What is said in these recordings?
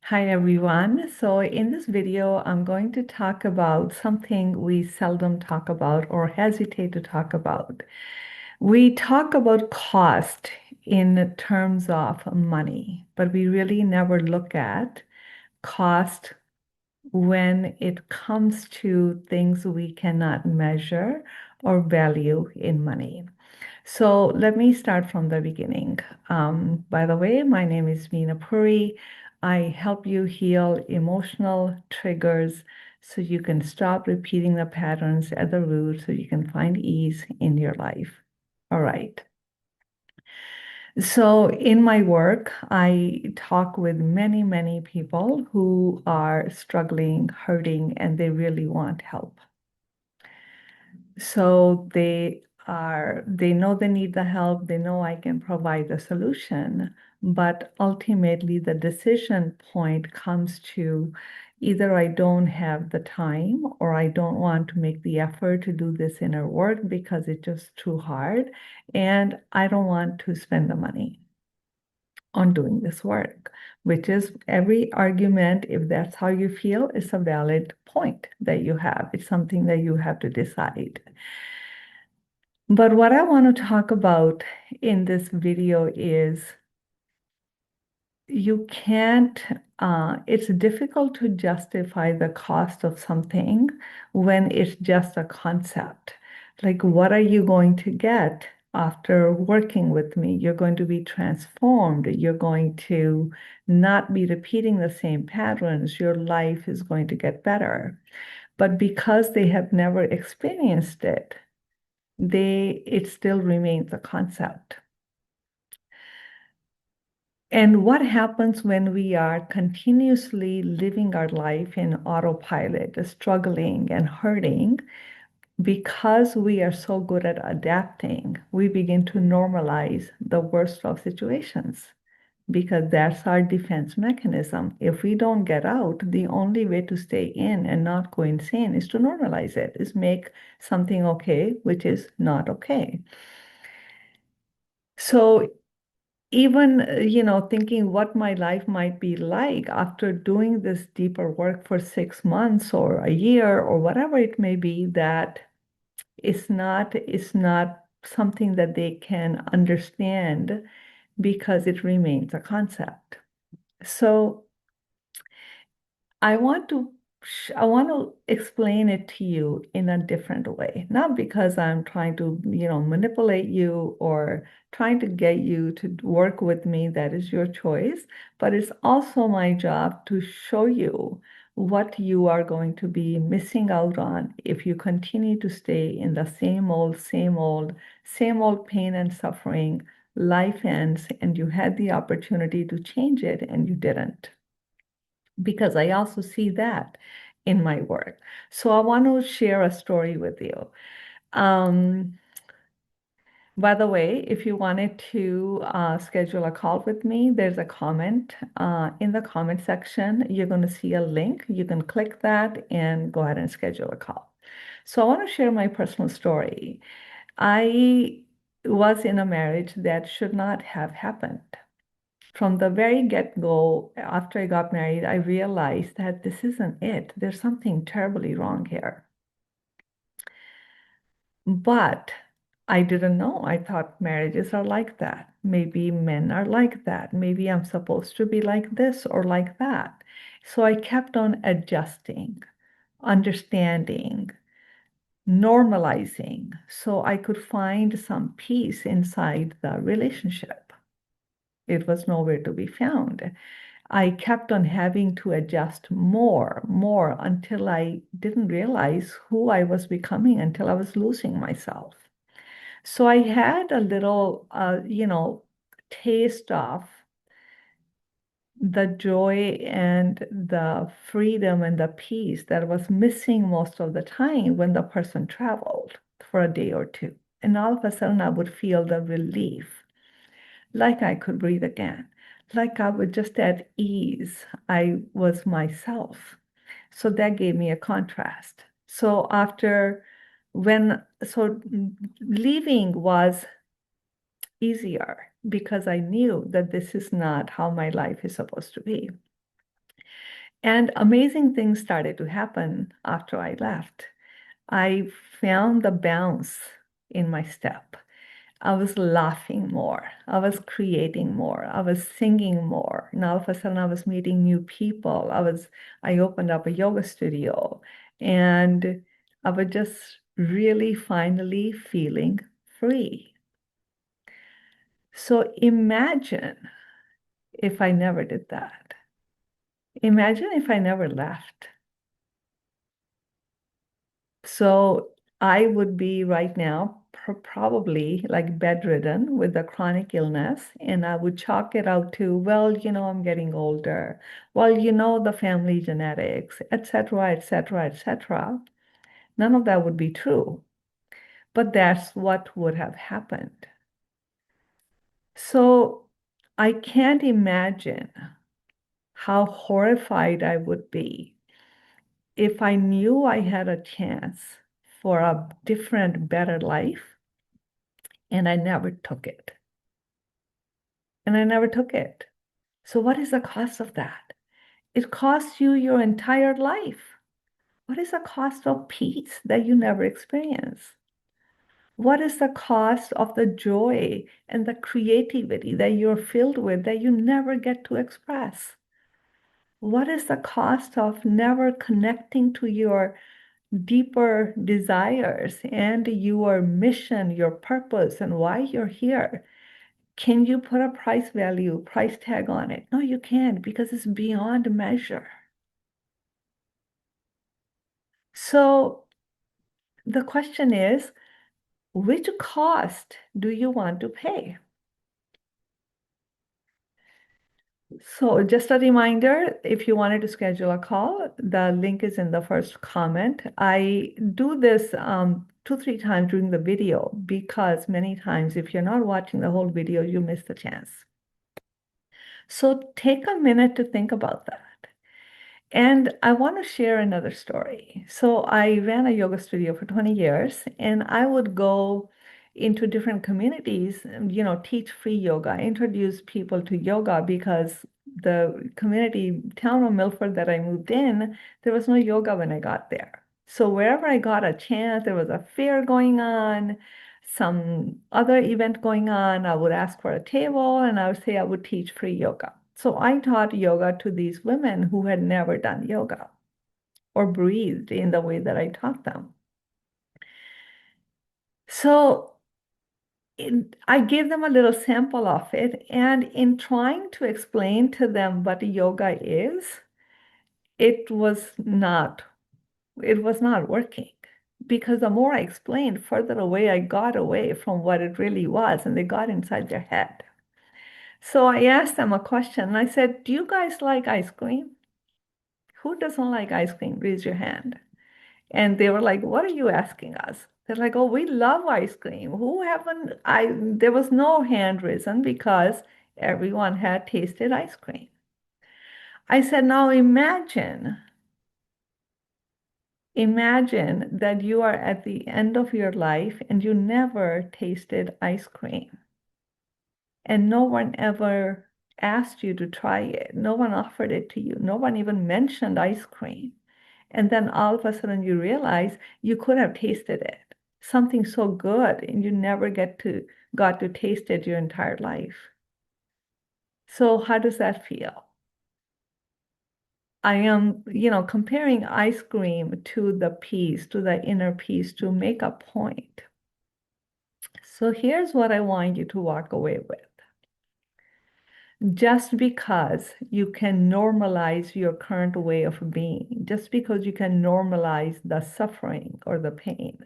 Hi everyone. So in this video, I'm going to talk about something we seldom talk about or hesitate to talk about. We talk about cost in terms of money, but we really never look at cost when it comes to things we cannot measure or value in money. So let me start from the beginning. By the way, my name is Meena Puri. I help you heal emotional triggers so you can stop repeating the patterns at the root so you can find ease in your life. All right. So in my work, I talk with many, many people who are struggling, hurting, and they really want help. So they know they need the help, they know I can provide the solution, but ultimately the decision point comes to either I don't have the time or I don't want to make the effort to do this inner work because it's just too hard, and I don't want to spend the money on doing this work, which is every argument, if that's how you feel, is a valid point that you have. It's something that you have to decide. But what I want to talk about in this video is you can't, it's difficult to justify the cost of something when it's just a concept. Like, what are you going to get after working with me? You're going to be transformed. You're going to not be repeating the same patterns. Your life is going to get better. But because they have never experienced it, it still remains a concept. And what happens when we are continuously living our life in autopilot, struggling and hurting? Because we are so good at adapting, we begin to normalize the worst of situations because that's our defense mechanism. If we don't get out, the only way to stay in and not go insane is to normalize it, is make something okay, which is not okay. So even thinking what my life might be like after doing this deeper work for 6 months or a year or whatever it may be, that it's not something that they can understand because it remains a concept. So I want to explain it to you in a different way, not because I'm trying to, manipulate you or trying to get you to work with me. That is your choice, but it's also my job to show you what you are going to be missing out on if you continue to stay in the same old pain and suffering. Life ends, and you had the opportunity to change it, and you didn't, because I also see that in my work. So I want to share a story with you. Um, by the way, if you wanted to schedule a call with me, there's a comment in the comment section. You're going to see a link. You can click that and go ahead and schedule a call. So I want to share my personal story. I was in a marriage that should not have happened. From the very get-go, after I got married, I realized that this isn't it. There's something terribly wrong here. But I didn't know. I thought marriages are like that. Maybe men are like that. Maybe I'm supposed to be like this or like that. So I kept on adjusting, understanding, normalizing, so I could find some peace inside the relationship. It was nowhere to be found. I kept on having to adjust more until I didn't realize who I was becoming, until I was losing myself. So I had a little, taste of the joy and the freedom and the peace that was missing most of the time when the person traveled for a day or two. And all of a sudden, I would feel the relief, like I could breathe again, like I was just at ease. I was myself. So that gave me a contrast. So leaving was easier because I knew that this is not how my life is supposed to be. And amazing things started to happen after I left. I found the bounce in my step. I was laughing more. I was creating more. I was singing more. And all of a sudden I was meeting new people. I opened up a yoga studio and I was just really finally feeling free. So imagine if I never did that. Imagine if I never left. So I would be right now probably like bedridden with a chronic illness, and I would chalk it out to, well, I'm getting older. Well, the family genetics, et cetera, et cetera, et cetera. None of that would be true, but that's what would have happened. So I can't imagine how horrified I would be if I knew I had a chance for a different, better life, and I never took it. And I never took it. So, what is the cost of that? It costs you your entire life. What is the cost of peace that you never experience? What is the cost of the joy and the creativity that you're filled with that you never get to express? What is the cost of never connecting to your deeper desires and your mission, your purpose, and why you're here? Can you put a price tag on it? No, you can't because it's beyond measure. So the question is, which cost do you want to pay? So just a reminder, if you wanted to schedule a call, the link is in the first comment. I do this 2, 3 times during the video because many times if you're not watching the whole video, you miss the chance. So take a minute to think about that. And I want to share another story. So I ran a yoga studio for 20 years, and I would go into different communities, teach free yoga, introduce people to yoga because the community town of Milford that I moved in, there was no yoga when I got there. So wherever I got a chance, there was a fair going on, some other event going on, I would ask for a table and I would say I would teach free yoga. So I taught yoga to these women who had never done yoga or breathed in the way that I taught them. So I gave them a little sample of it, and in trying to explain to them what yoga is, it was not it was not working because the more I explained, further away I got away from what it really was, and they got inside their head. So I asked them a question, and I said, "Do you guys like ice cream? Who doesn't like ice cream? Raise your hand." And they were like, "What are you asking us?" They're like, "Oh, we love ice cream. Who haven't?" There was no hand risen because everyone had tasted ice cream. I said, "Now imagine that you are at the end of your life and you never tasted ice cream. And no one ever asked you to try it. No one offered it to you. No one even mentioned ice cream. And then all of a sudden you realize you could have tasted it, something so good, and you never got to taste it your entire life. So how does that feel? I am, comparing ice cream to the peace, to the inner peace to make a point. So here's what I want you to walk away with. Just because you can normalize your current way of being, just because you can normalize the suffering or the pain,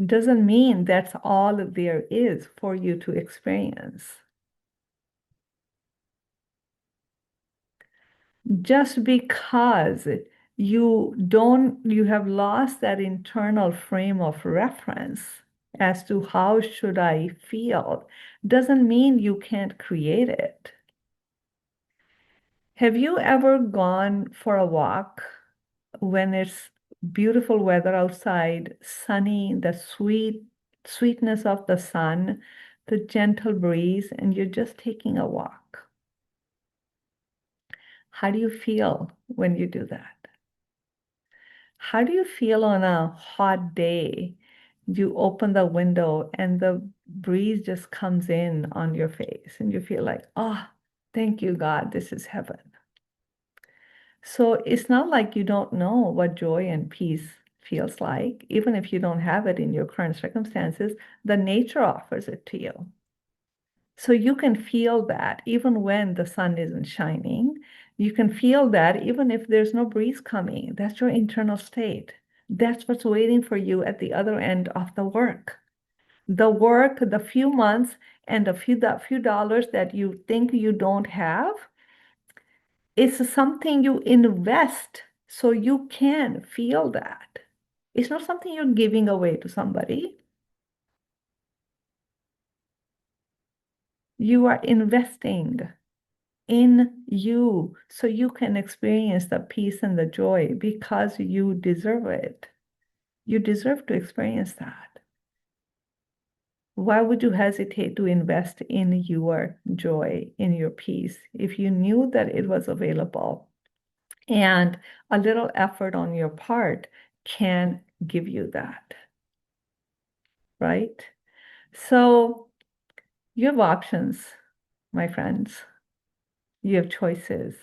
doesn't mean that's all there is for you to experience. Just because you have lost that internal frame of reference as to how should I feel, doesn't mean you can't create it. Have you ever gone for a walk when it's beautiful weather outside, sunny, the sweetness of the sun, the gentle breeze, and you're just taking a walk? How do you feel when you do that? How do you feel on a hot day? You open the window and the breeze just comes in on your face, and you feel like, oh, thank you, God, this is heaven. So it's not like you don't know what joy and peace feels like. Even if you don't have it in your current circumstances, the nature offers it to you. So you can feel that even when the sun isn't shining. You can feel that even if there's no breeze coming. That's your internal state. That's what's waiting for you at the other end of the work. The work, the few months, and the few dollars that you think you don't have, it's something you invest so you can feel that. It's not something you're giving away to somebody. You are investing in you so you can experience the peace and the joy because you deserve it. You deserve to experience that. Why would you hesitate to invest in your joy, in your peace, if you knew that it was available? And a little effort on your part can give you that, right? So you have options, my friends. You have choices.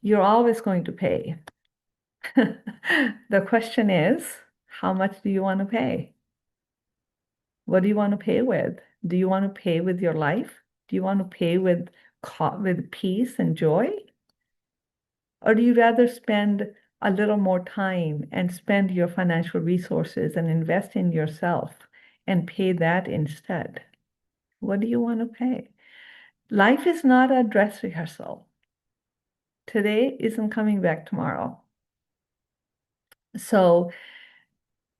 You're always going to pay. The question is, how much do you want to pay? What do you want to pay with? Do you want to pay with your life? Do you want to pay with peace and joy? Or do you rather spend a little more time and spend your financial resources and invest in yourself and pay that instead? What do you want to pay? Life is not a dress rehearsal. Today isn't coming back tomorrow. So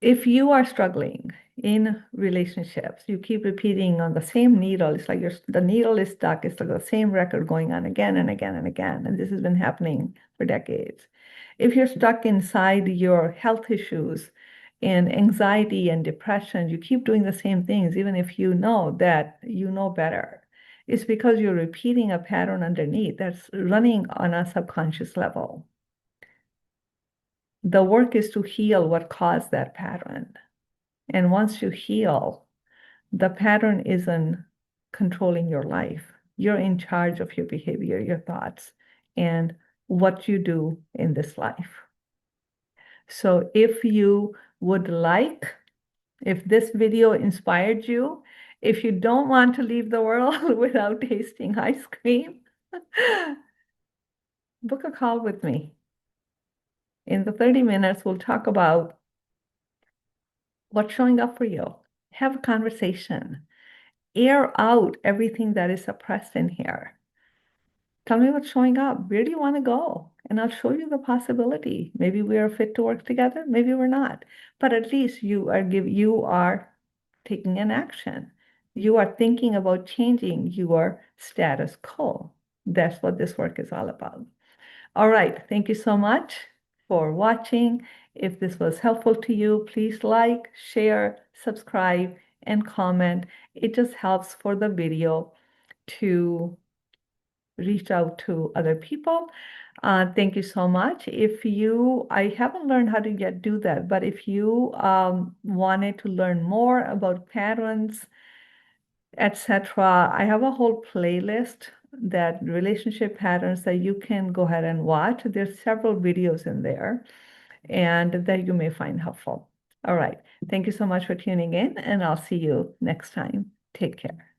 if you are struggling in relationships, you keep repeating on the same needle. It's like the needle is stuck. It's like the same record going on again and again and again. And this has been happening for decades. If you're stuck inside your health issues and anxiety and depression, you keep doing the same things, even if you know that you know better. It's because you're repeating a pattern underneath that's running on a subconscious level. The work is to heal what caused that pattern. And once you heal, the pattern isn't controlling your life. You're in charge of your behavior, your thoughts, and what you do in this life. So if you would like, if this video inspired you, if you don't want to leave the world without tasting ice cream, book a call with me. In the 30 minutes, we'll talk about what's showing up for you. Have a conversation. Air out everything that is suppressed in here. Tell me what's showing up. Where do you want to go? And I'll show you the possibility. Maybe we are fit to work together. Maybe we're not. But at least you are taking an action. You are thinking about changing your status quo. That's what this work is all about. All right. Thank you so much for watching. If this was helpful to you, please like, share, subscribe, and comment. It just helps for the video to reach out to other people. Thank you so much. I haven't learned how to yet do that, but if you wanted to learn more about patterns, etc., I have a whole playlist that relationship patterns that you can go ahead and watch. There's several videos in there and that you may find helpful. All right. Thank you so much for tuning in, and I'll see you next time. Take care.